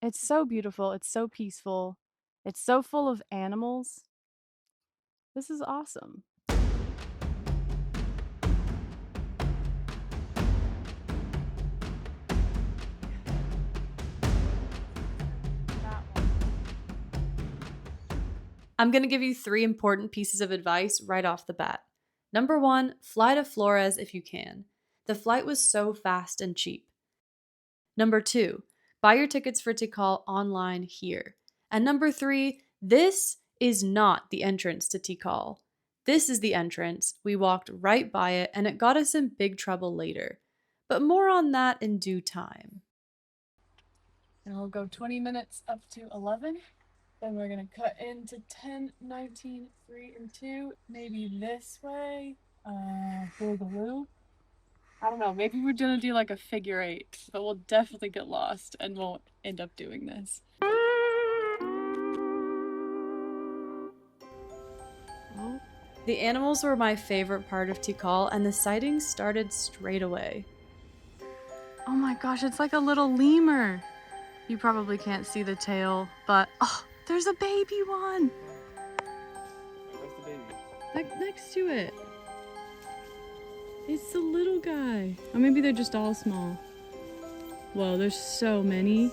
It's so beautiful, it's so peaceful, it's so full of animals. This is awesome. I'm going to give you 3 important pieces of advice right off the bat. Number 1, fly to Flores if you can. The flight was so fast and cheap. Number 2, buy your tickets for Tikal online here. And number 3, this is not the entrance to Tikal. This is the entrance. We walked right by it and it got us in big trouble later. But more on that in due time. And we'll go 20 minutes up to 11. Then we're gonna cut into 10, 19, 3, and 2. Maybe this way. Boogaloo. I don't know, maybe we're gonna do like a figure 8, but we'll definitely get lost and won't end up doing this. The animals were my favorite part of Tikal, and the sightings started straight away. Oh my gosh, it's like a little lemur. You probably can't see the tail, but oh, there's a baby one. Where's the baby? Next to it. It's the little guy. Or maybe they're just all small. Whoa, there's so many.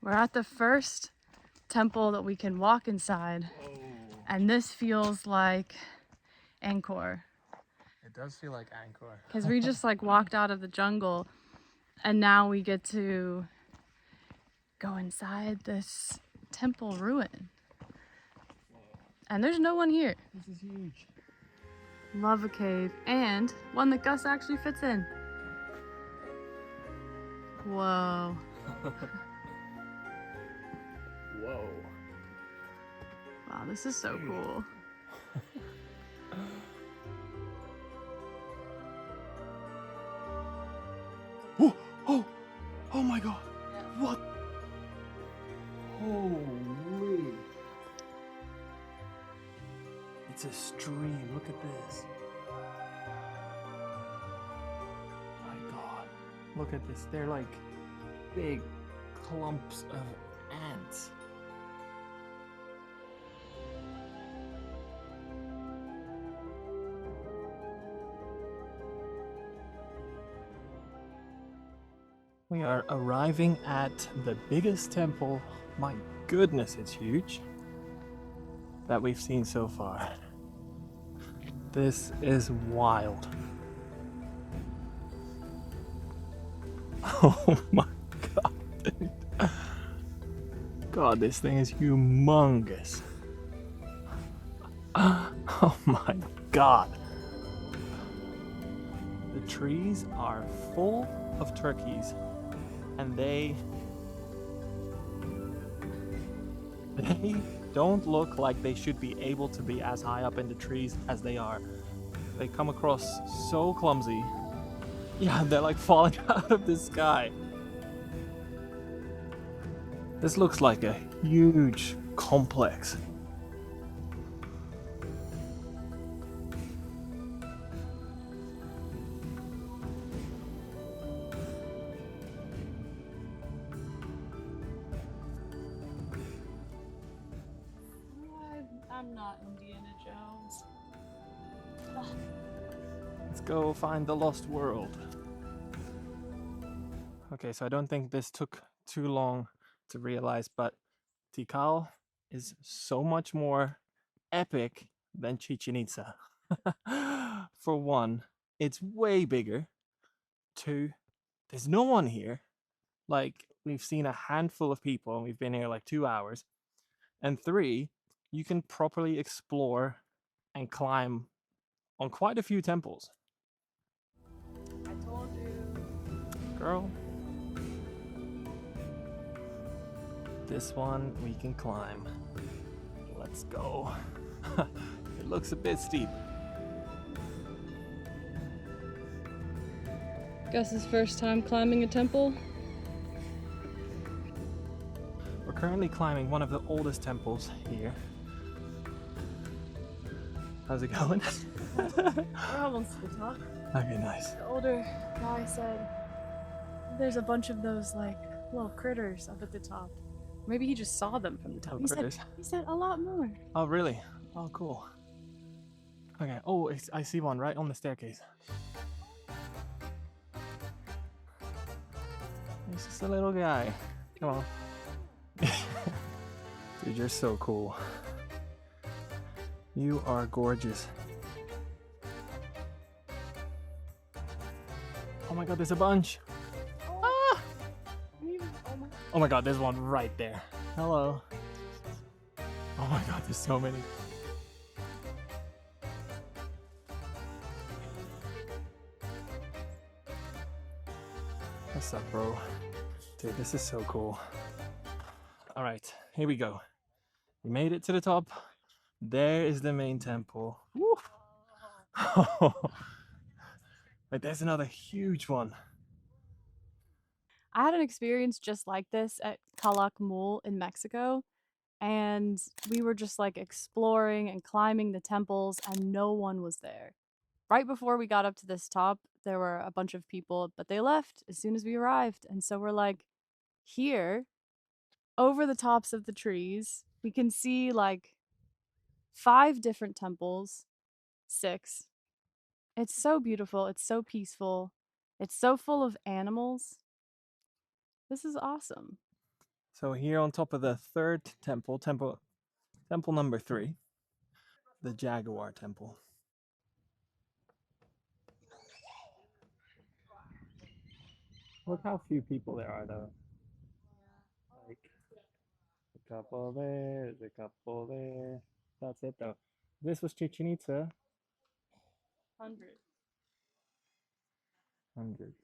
We're at the first temple that we can walk inside. Whoa. And this feels like Angkor. It does feel like Angkor. Because we just like walked out of the jungle and now we get to go inside this temple ruin. And there's no one here. This is huge. Love a cave, and one that Gus actually fits in. Whoa. Whoa. Wow, this is so cool. Oh, oh, oh my God. What? Holy. It's a stream. Look at this. My God. Look at this. They're like big clumps of ants. We are arriving at the biggest temple, my goodness, it's huge, that we've seen so far. This is wild. Oh my God, dude. God, this thing is humongous. Oh my God. The trees are full of turkeys. And they don't look like they should be able to be as high up in the trees as they are. They come across so clumsy. Yeah, they're like falling out of the sky. This looks like a huge complex. I'm not Indiana Jones. Let's go find the lost world. Okay, so I don't think this took too long to realize, but Tikal is so much more epic than Chichen Itza. For one, it's way bigger. 2, there's no one here. Like, we've seen a handful of people and we've been here like 2 hours. And 3, you can properly explore and climb on quite a few temples. I told you. Girl. This one we can climb. Let's go. It looks a bit steep. Gus's first time climbing a temple. We're currently climbing one of the oldest temples here. How's it going? We're almost to the top. Okay, nice. The older guy said there's a bunch of those like little critters up at the top. Maybe he just saw them from the top. Little critters. He said a lot more. Oh, really? Oh, cool. Okay. Oh, I see one right on the staircase. He's just a little guy. Come on. Dude, you're so cool. You are gorgeous. Oh my god, there's a bunch. Ah! Oh my god, there's one right there. Hello. Oh my god, there's so many. What's up, bro? Dude, this is so cool. All right, here we go. We made it to the top. There is the main temple. Woo! Wait, there's another huge one. I had an experience just like this at Calakmul in Mexico, and we were just like exploring and climbing the temples, and no one was there. Right before we got up to this top, there were a bunch of people, but they left as soon as we arrived. And so we're like, here, over the tops of the trees, we can see like 5 different temples, 6. It's so beautiful. It's so peaceful. It's so full of animals. This is awesome. So here on top of the third temple, temple number 3, the Jaguar Temple. Look how few people there are, though. Like, a couple there, there's a couple there. That's it, though. This was Chichen Itza. 100. Hundreds.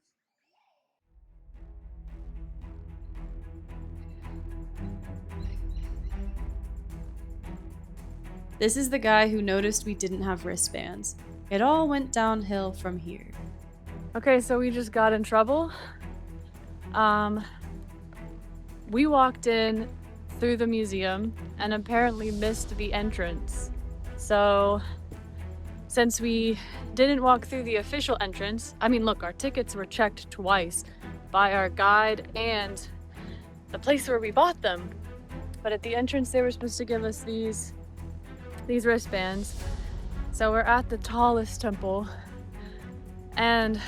This is the guy who noticed we didn't have wristbands. It all went downhill from here. Okay, so we just got in trouble. We walked in through the museum and apparently missed the entrance. So, since we didn't walk through the official entrance, I mean, look, our tickets were checked twice by our guide and the place where we bought them. But at the entrance, they were supposed to give us these wristbands. So we're at the tallest temple, and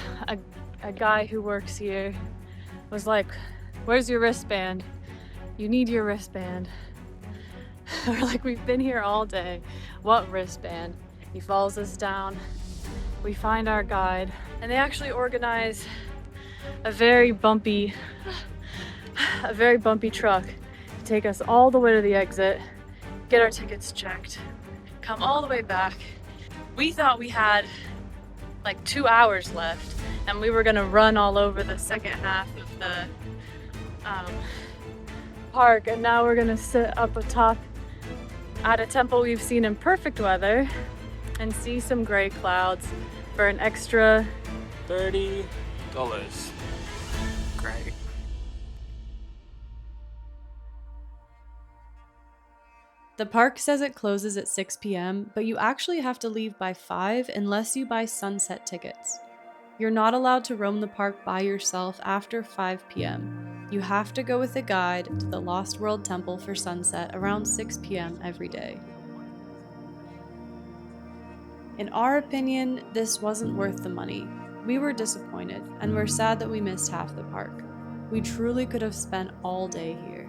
a guy who works here was like, "Where's your wristband? You need your wristband." We're like, "We've been here all day. What wristband?" He follows us down. We find our guide, and they actually organize a very bumpy truck to take us all the way to the exit, get our tickets checked, come all the way back. We thought we had like 2 hours left, and we were gonna run all over the second half of the park, and now we're gonna sit up atop at a temple we've seen in perfect weather and see some gray clouds for an extra $30. Great. The park says it closes at 6 p.m., but you actually have to leave by 5 unless you buy sunset tickets. You're not allowed to roam the park by yourself after 5 p.m. You have to go with a guide to the Lost World Temple for sunset around 6 p.m. every day. In our opinion, this wasn't worth the money. We were disappointed, and we're sad that we missed half the park. We truly could have spent all day here.